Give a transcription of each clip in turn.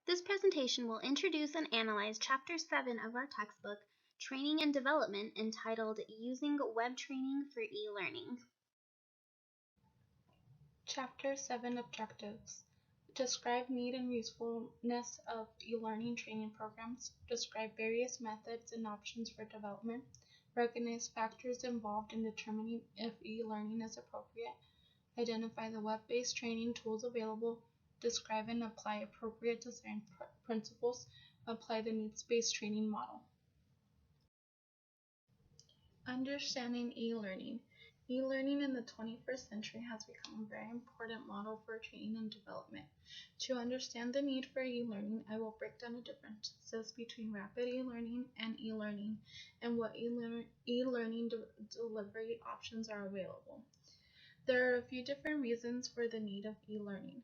This presentation will introduce and analyze Chapter 7 of our textbook, Training and Development, entitled Using Web Training for E-Learning. Chapter 7 Objectives. Describe need and usefulness of e-learning training programs. Describe various methods and options for development. Recognize factors involved in determining if e-learning is appropriate. Identify the web-based training tools available. Describe and apply appropriate design principles. Apply the needs-based training model. Understanding e-learning. E-learning in the 21st century has become a very important model for training and development. To understand the need for e-learning, I will break down the differences between rapid e-learning and e-learning and what e-learning delivery options are available. There are a few different reasons for the need of e-learning.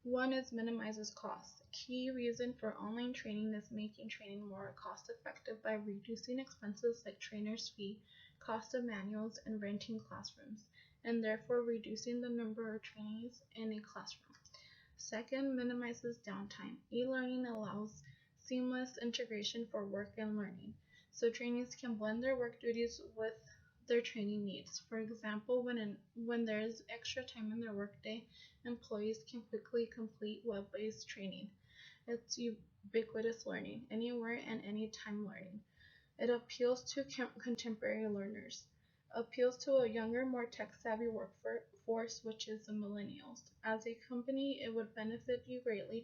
One is minimizes costs. Key reason for online training is making training more cost-effective by reducing expenses like trainer's fee, cost of manuals, and renting classrooms, and therefore reducing the number of trainees in a classroom. Second, minimizes downtime. E-learning allows seamless integration for work and learning, so trainees can blend their work duties with their training needs. For example, when there is extra time in their workday, employees can quickly complete web-based training. It's ubiquitous learning, anywhere and anytime learning. It appeals to contemporary learners, appeals to a younger, more tech-savvy workforce, which is the millennials. As a company, it would benefit you greatly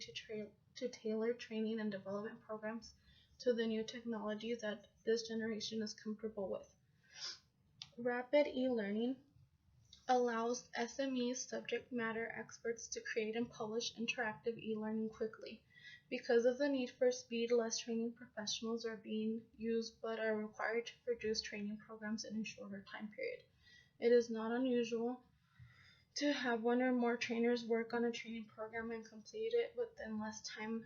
to tailor training and development programs to the new technologies that this generation is comfortable with. Rapid e-learning allows SMEs, subject matter experts, to create and publish interactive e-learning quickly. Because of the need for speed, less training professionals are being used but are required to produce training programs in a shorter time period. It is not unusual to have one or more trainers work on a training program and complete it within less time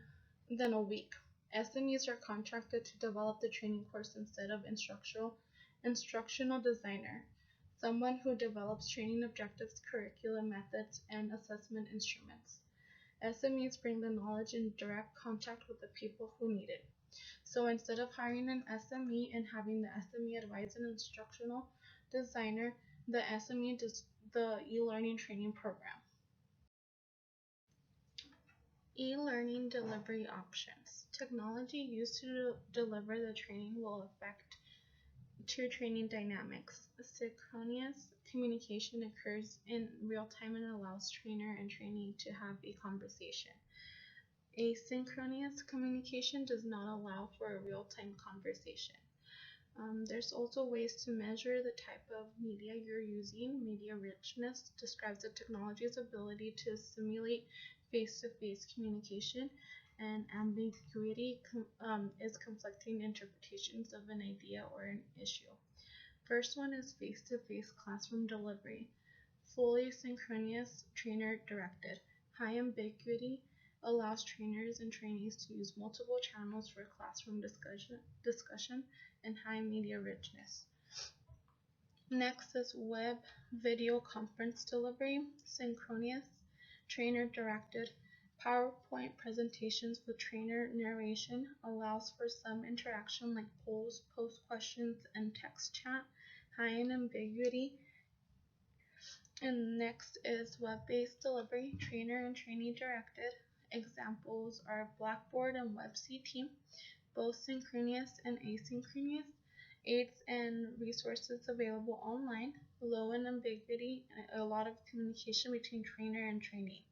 than a week. SMEs are contracted to develop the training course instead of instructional designer, someone who develops training objectives, curriculum methods, and assessment instruments. SMEs bring the knowledge in direct contact with the people who need it. So instead of hiring an SME and having the SME advise an instructional designer, the SME does the e-learning training program. E-learning delivery options. Technology used to deliver the training will affect two training dynamics. Synchronous communication occurs in real time and allows trainer and trainee to have a conversation. Asynchronous communication does not allow for a real-time conversation. There's also ways to measure the type of media you're using. Media richness describes the technology's ability to simulate face-to-face communication, and ambiguity is conflicting interpretations of an idea or an issue. First one is face-to-face classroom delivery. Fully synchronous, trainer-directed. High ambiguity allows trainers and trainees to use multiple channels for classroom discussion and high media richness. Next is web video conference delivery. Synchronous, trainer-directed. PowerPoint presentations with trainer narration allows for some interaction like polls, post questions, and text chat. High in ambiguity. And next is web-based delivery, trainer and trainee directed. Examples are Blackboard and WebCT, both synchronous and asynchronous. Aids and resources available online, low in ambiguity, and a lot of communication between trainer and trainee.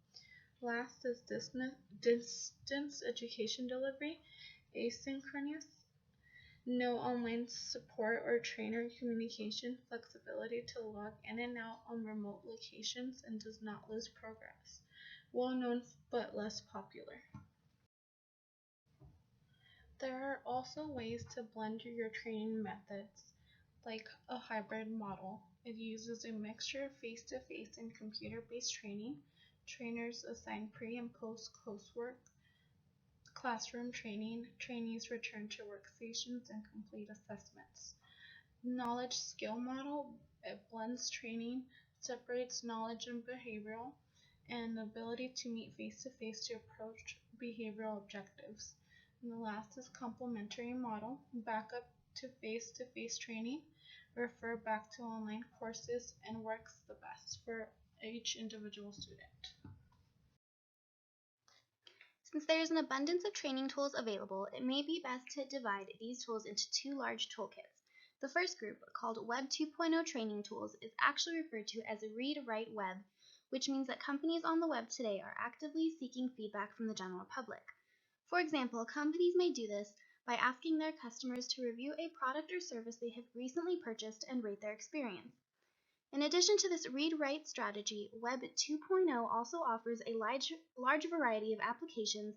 Last is distance education delivery, asynchronous, no online support or trainer communication, flexibility to log in and out on remote locations, and does not lose progress. Well known but less popular. There are also ways to blend your training methods, like a hybrid model. It uses a mixture of face-to-face and computer-based training. Trainers assign pre- and post-coursework, classroom training. Trainees return to workstations and complete assessments. Knowledge skill model. It blends training, separates knowledge and behavioral, and ability to meet face-to-face to approach behavioral objectives. And the last is complementary model, backup to face-to-face training, refer back to online courses, and works the best for each individual student. Since there is an abundance of training tools available, it may be best to divide these tools into two large toolkits. The first group, called Web 2.0 training tools, is actually referred to as read-write web, which means that companies on the web today are actively seeking feedback from the general public. For example, companies may do this by asking their customers to review a product or service they have recently purchased and rate their experience. In addition to this read-write strategy, Web 2.0 also offers a large variety of applications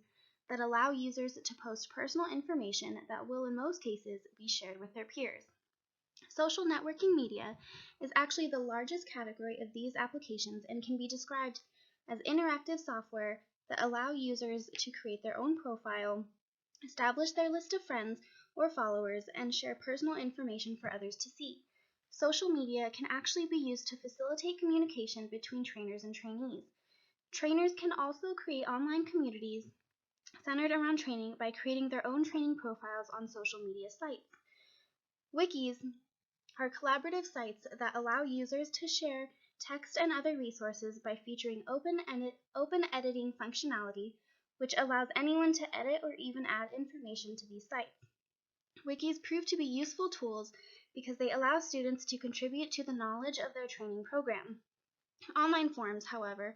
that allow users to post personal information that will in most cases be shared with their peers. Social networking media is actually the largest category of these applications and can be described as interactive software that allow users to create their own profile, establish their list of friends or followers, and share personal information for others to see. Social media can actually be used to facilitate communication between trainers and trainees. Trainers can also create online communities centered around training by creating their own training profiles on social media sites. Wikis are collaborative sites that allow users to share text and other resources by featuring open editing functionality, which allows anyone to edit or even add information to these sites. Wikis prove to be useful tools because they allow students to contribute to the knowledge of their training program. Online forums, however,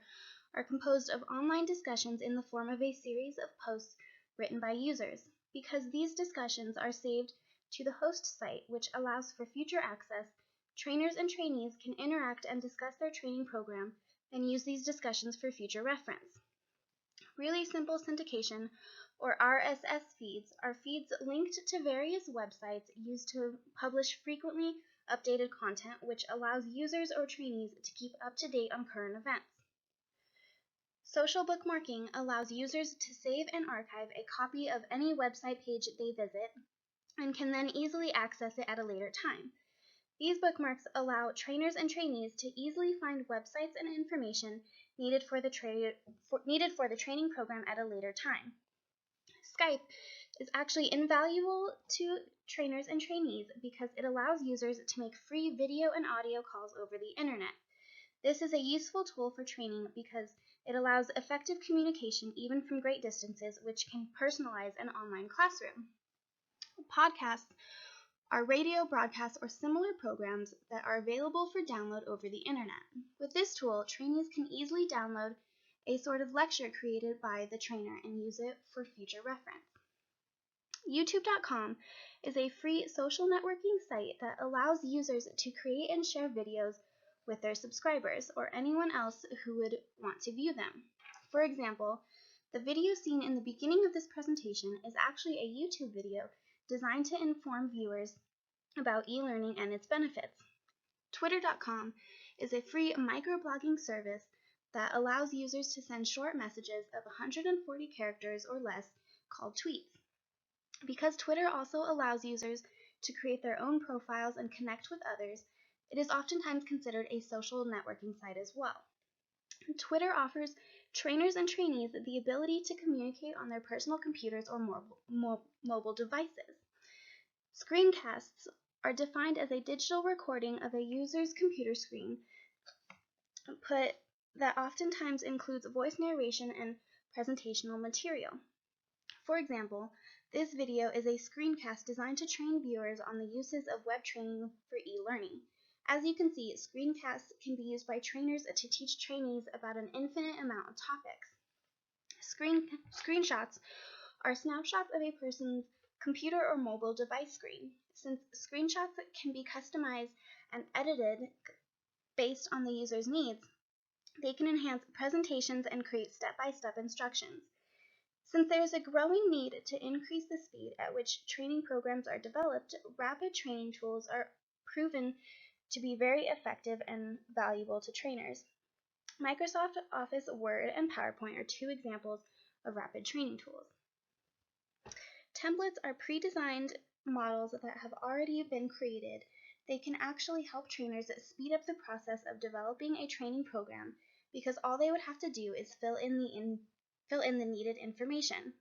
are composed of online discussions in the form of a series of posts written by users. Because these discussions are saved to the host site, which allows for future access, trainers and trainees can interact and discuss their training program and use these discussions for future reference. Really simple syndication, or RSS feeds, are feeds linked to various websites used to publish frequently updated content, which allows users or trainees to keep up to date on current events. Social bookmarking allows users to save and archive a copy of any website page they visit and can then easily access it at a later time. These bookmarks allow trainers and trainees to easily find websites and information needed for the training program at a later time. Skype is actually invaluable to trainers and trainees because it allows users to make free video and audio calls over the internet. This is a useful tool for training because it allows effective communication even from great distances, which can personalize an online classroom. Podcasts are radio broadcasts or similar programs that are available for download over the internet. With this tool, trainees can easily download a sort of lecture created by the trainer and use it for future reference. YouTube.com is a free social networking site that allows users to create and share videos with their subscribers or anyone else who would want to view them. For example, the video seen in the beginning of this presentation is actually a YouTube video designed to inform viewers about e-learning and its benefits. Twitter.com is a free microblogging service that allows users to send short messages of 140 characters or less called tweets. Because Twitter also allows users to create their own profiles and connect with others, it is oftentimes considered a social networking site as well. Twitter offers trainers and trainees the ability to communicate on their personal computers or mobile devices. Screencasts are defined as a digital recording of a user's computer screen that oftentimes includes voice narration and presentational material. For example, this video is a screencast designed to train viewers on the uses of web training for e-learning. As you can see, screencasts can be used by trainers to teach trainees about an infinite amount of topics. Screenshots are snapshots of a person's computer or mobile device screen. Since screenshots can be customized and edited based on the user's needs, they can enhance presentations and create step-by-step instructions. Since there is a growing need to increase the speed at which training programs are developed, rapid training tools are proven to be very effective and valuable to trainers. Microsoft Office Word and PowerPoint are two examples of rapid training tools. Templates are pre-designed models that have already been created. They can actually help trainers speed up the process of developing a training program because all they would have to do is fill in the fill in the needed information.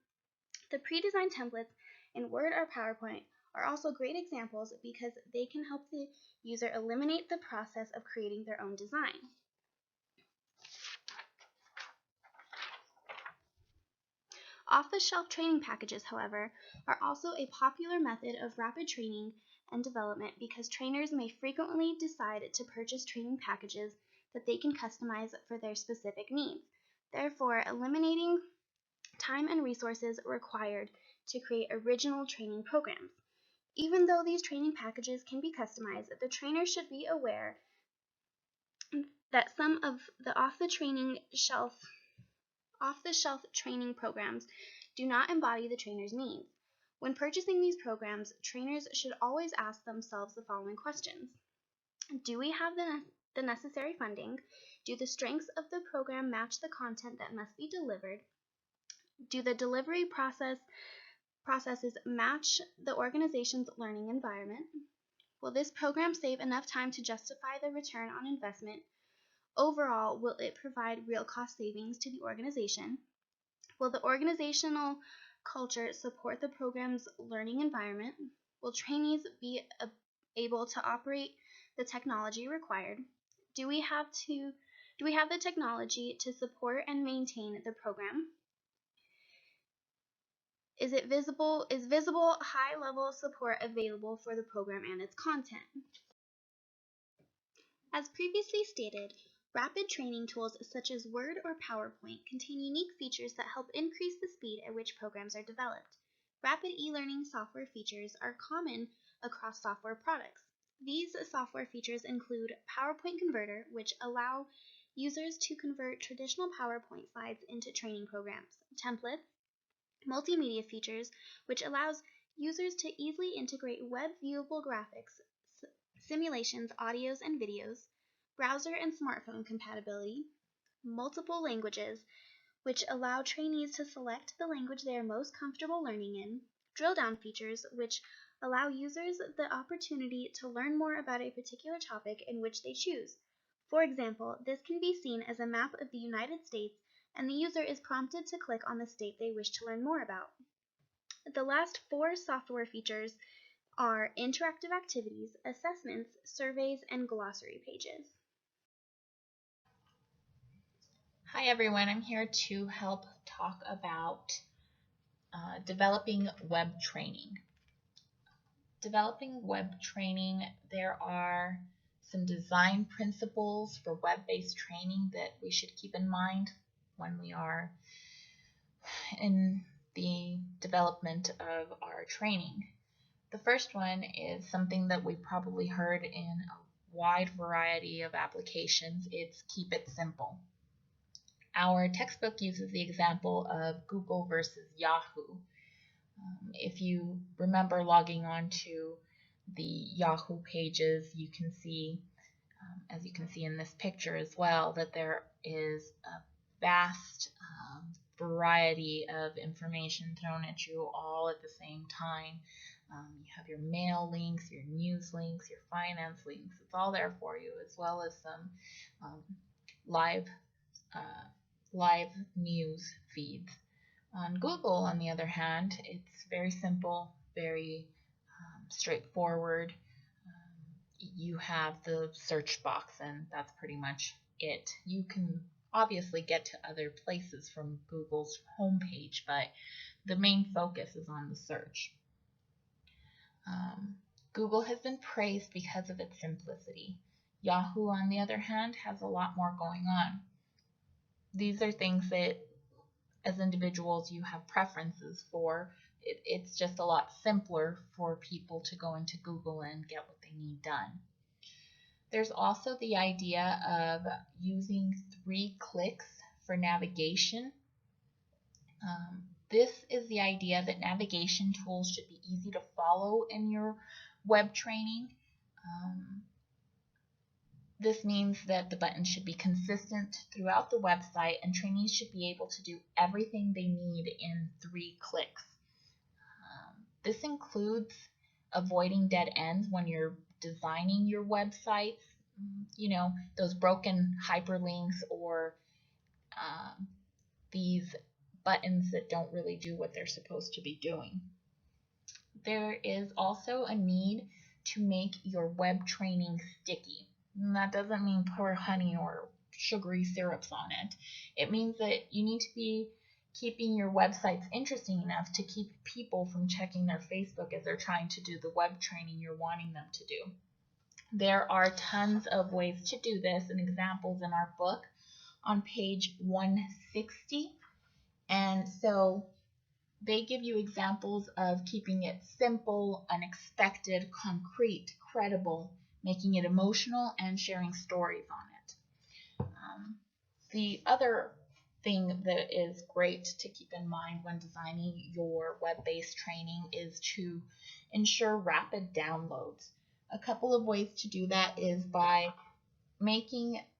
The pre-designed templates in Word or PowerPoint are also great examples because they can help the user eliminate the process of creating their own design. Off-the-shelf training packages, however, are also a popular method of rapid training and development because trainers may frequently decide to purchase training packages that they can customize for their specific needs, therefore eliminating time and resources required to create original training programs. Even though these training packages can be customized, the trainer should be aware that some of the off-the-shelf training programs do not embody the trainer's needs. When purchasing these programs, trainers should always ask themselves the following questions. Do we have the necessary funding? Do the strengths of the program match the content that must be delivered? Do the delivery processes match the organization's learning environment? Will this program save enough time to justify the return on investment? Overall, will it provide real cost savings to the organization? Will the organizational culture support the program's learning environment? Will trainees be able to operate the technology required? Do we have the technology to support and maintain the program? Is visible high-level support available for the program and its content? As previously stated, rapid training tools such as Word or PowerPoint contain unique features that help increase the speed at which programs are developed. Rapid e-learning software features are common across software products. These software features include PowerPoint Converter, which allow users to convert traditional PowerPoint slides into training programs, templates, multimedia features, which allows users to easily integrate web viewable graphics, simulations, audios, and videos, browser and smartphone compatibility, multiple languages, which allow trainees to select the language they are most comfortable learning in, drill down features, which allow users the opportunity to learn more about a particular topic in which they choose. For example, this can be seen as a map of the United States, and the user is prompted to click on the state they wish to learn more about. The last four software features are interactive activities, assessments, surveys, and glossary pages. Hi everyone, I'm here to help talk about developing web training. Developing web training, there are some design principles for web-based training that we should keep in mind when we are in the development of our training. The first one is something that we probably heard in a wide variety of applications. It's keep it simple. Our textbook uses the example of Google versus Yahoo. If you remember logging on to the Yahoo pages, you can see, as you can see in this picture as well, that there is a vast variety of information thrown at you all at the same time. You have your mail links, your news links, your finance links. It's all there for you, as well as some live news feeds. On Google, on the other hand, it's very simple, very straightforward. You have the search box, and that's pretty much it. You can obviously get to other places from Google's homepage, but the main focus is on the search. Google has been praised because of its simplicity. Yahoo, on the other hand, has a lot more going on. These are things that, as individuals, you have preferences for. It's just a lot simpler for people to go into Google and get what they need done. There's also the idea of using 3 clicks for navigation. This is the idea that navigation tools should be easy to follow in your web training. This means that the buttons should be consistent throughout the website, and trainees should be able to do everything they need in 3 clicks. This includes avoiding dead ends when you're designing your websites, those broken hyperlinks or these buttons that don't really do what they're supposed to be doing. There is also a need to make your web training sticky. And that doesn't mean pour honey or sugary syrups on it. It means that you need to be keeping your websites interesting enough to keep people from checking their Facebook as they're trying to do the web training you're wanting them to do. There are tons of ways to do this and examples in our book on page 160. And so they give you examples of keeping it simple, unexpected, concrete, credible, making it emotional, and sharing stories on it. The other thing that is great to keep in mind when designing your web-based training is to ensure rapid downloads. A couple of ways to do that is by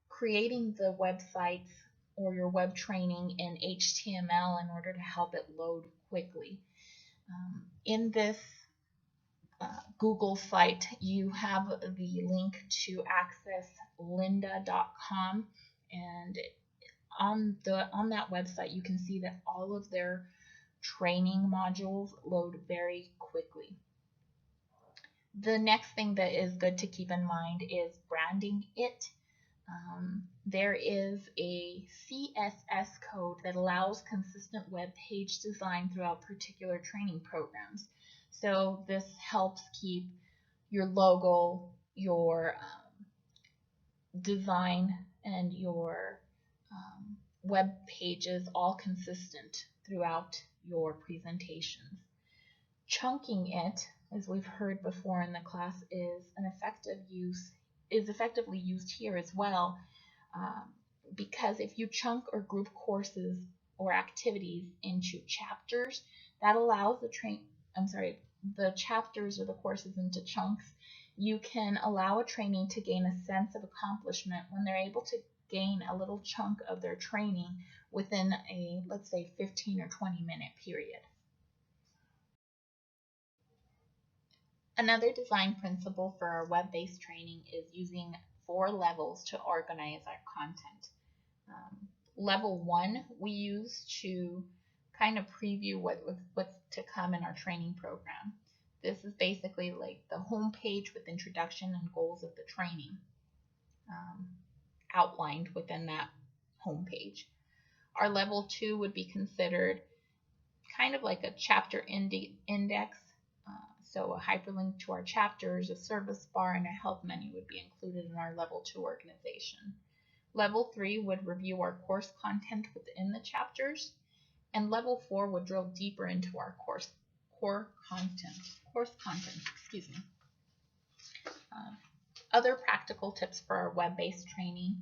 creating the websites or your web training in HTML in order to help it load quickly. In this Google site, you have the link to access lynda.com, and on that website you can see that all of their training modules load very quickly. The next thing that is good to keep in mind is branding it. There is a CSS code that allows consistent web page design throughout particular training programs. So this helps keep your logo, your design, and your web pages all consistent throughout your presentations. Chunking it, as we've heard before in the class, is effectively used here as well, because if you chunk or group courses or activities into chapters, that allows the chapters or the courses into chunks. You can allow a trainee to gain a sense of accomplishment when they're able to gain a little chunk of their training within a, let's say, 15 or 20-minute period. Another design principle for our web-based training is using 4 levels to organize our content. Level 1 we use to kind of preview what's to come in our training program. This is basically like the home page with introduction and goals of the training outlined within that home page. Our level 2 would be considered kind of like a chapter index. So a hyperlink to our chapters, a service bar, and a help menu would be included in our level 2 organization. Level 3 would review our course content within the chapters, and level 4 would drill deeper into our course content. Other practical tips for our web-based training.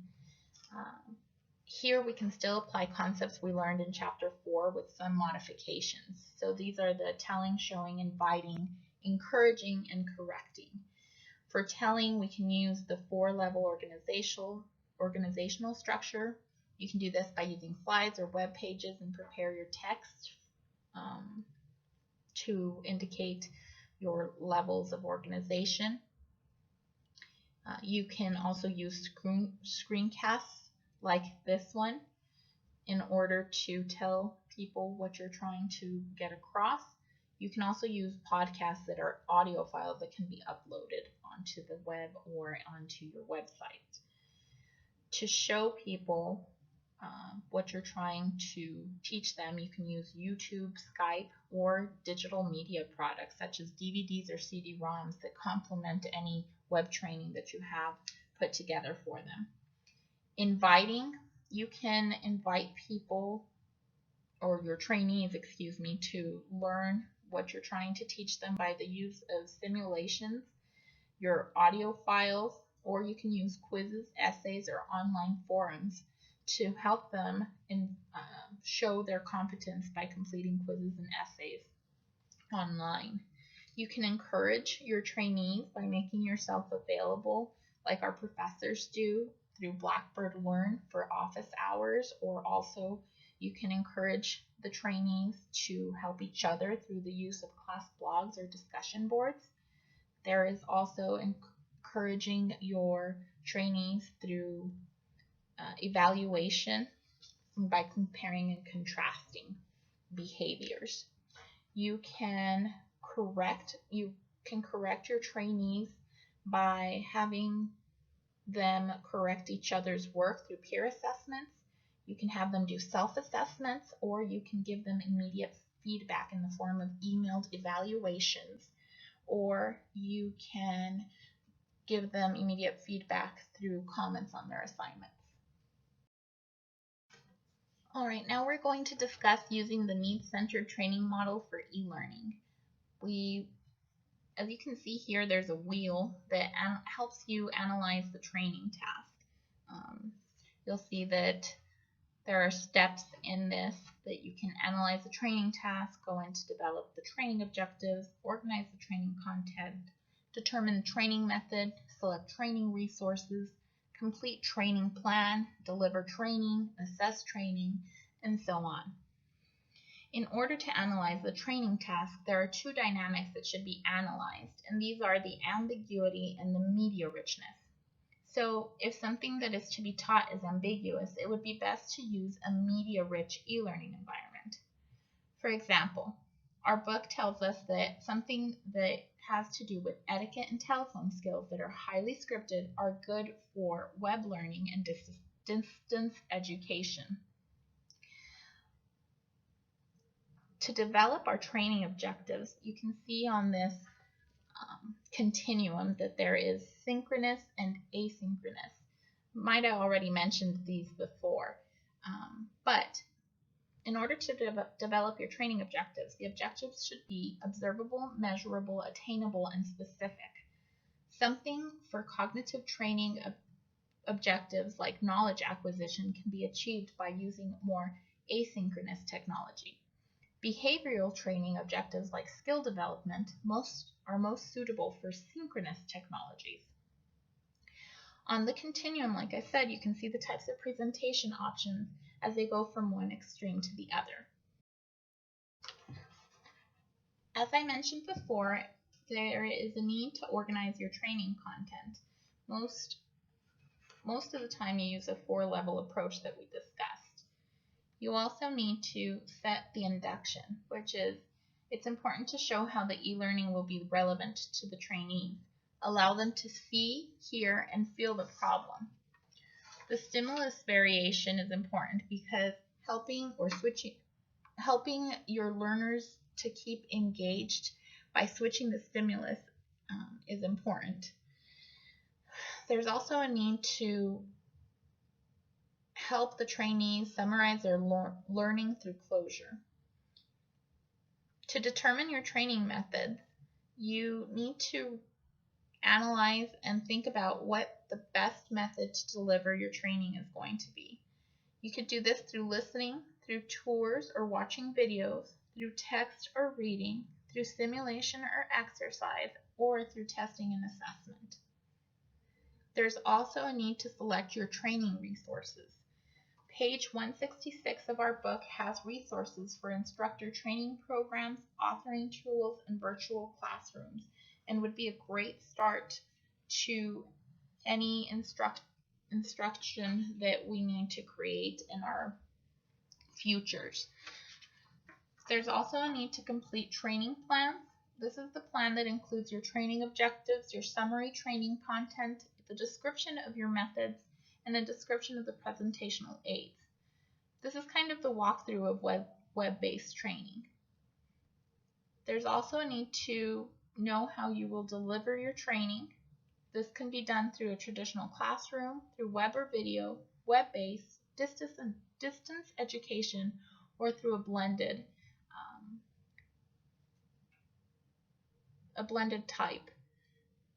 Here we can still apply concepts we learned in chapter 4 with some modifications. So these are the telling, showing, inviting, encouraging, and correcting. For telling, we can use the 4-level organizational structure. You can do this by using slides or web pages and prepare your text to indicate your levels of organization. You can also use screencasts like this one in order to tell people what you're trying to get across. You can also use podcasts that are audio files that can be uploaded onto the web or onto your website. To show people what you're trying to teach them, you can use YouTube, Skype, or digital media products such as DVDs or CD-ROMs that complement any web training that you have put together for them. Inviting, you can invite people or your trainees, to learn what you're trying to teach them by the use of simulations, your audio files, or you can use quizzes, essays, or online forums to help them show their competence by completing quizzes and essays online. You can encourage your trainees by making yourself available like our professors do through Blackboard Learn for office hours, or also you can encourage the trainees to help each other through the use of class blogs or discussion boards. There is also encouraging your trainees through evaluation by comparing and contrasting. behaviors. You can correct your trainees by having them correct each other's work through peer assessments. You can have them do self-assessments, or you can give them immediate feedback in the form of emailed evaluations, or you can give them immediate feedback through comments on their assignments. All right, now we're going to discuss using the need-centered training model for e-learning. As you can see here, there's a wheel that helps you analyze the training task. You'll see that there are steps in this that you can analyze the training task, go in to develop the training objectives, organize the training content, determine the training method, select training resources, complete training plan, deliver training, assess training, and so on. In order to analyze the training task, there are two dynamics that should be analyzed, and these are the ambiguity and the media richness. So if something that is to be taught is ambiguous, it would be best to use a media-rich e-learning environment. For example, our book tells us that something that has to do with etiquette and telephone skills that are highly scripted are good for web learning and distance education. To develop our training objectives, you can see on this continuum that there is synchronous and asynchronous. Might have already mentioned these before, but in order to develop your training objectives, the objectives should be observable, measurable, attainable, and specific. Something for cognitive training objectives like knowledge acquisition can be achieved by using more asynchronous technology. Behavioral training objectives like skill development are most suitable for synchronous technologies. On the continuum, like I said, you can see the types of presentation options as they go from one extreme to the other. As I mentioned before, there is a need to organize your training content. Most of the time you use a 4-level approach that we discussed. You also need to set the induction, which is it's important to show how the e-learning will be relevant to the trainees. Allow them to see, hear, and feel the problem. The stimulus variation is important because helping your learners to keep engaged by switching the stimulus is important. There's also a need to help the trainees summarize their learning through closure. To determine your training method, you need to analyze and think about what the best method to deliver your training is going to be. You could do this through listening, through tours or watching videos, through text or reading, through simulation or exercise, or through testing and assessment. There's also a need to select your training resources. Page 166 of our book has resources for instructor training programs, authoring tools, and virtual classrooms, and would be a great start to any instruction that we need to create in our futures. There's also a need to complete training plans. This is the plan that includes your training objectives, your summary training content, the description of your methods, and a description of the presentational aids. This is kind of the walkthrough of web-based training. There's also a need to know how you will deliver your training. This can be done through a traditional classroom, through web or video, web-based, distance education, or through a blended type.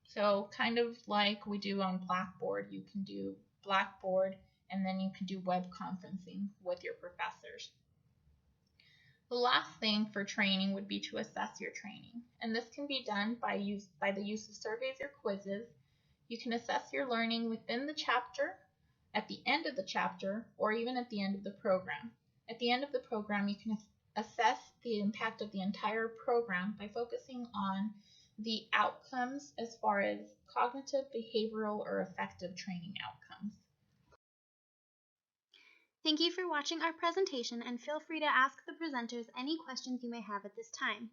So kind of like we do on Blackboard, you can do Blackboard and then you can do web conferencing with your professors. The last thing for training would be to assess your training, and this can be done by the use of surveys or quizzes. You can assess your learning within the chapter, at the end of the chapter, or even at the end of the program. At the end of the program, you can assess the impact of the entire program by focusing on the outcomes as far as cognitive, behavioral, or effective training outcomes. Thank you for watching our presentation and feel free to ask the presenters any questions you may have at this time.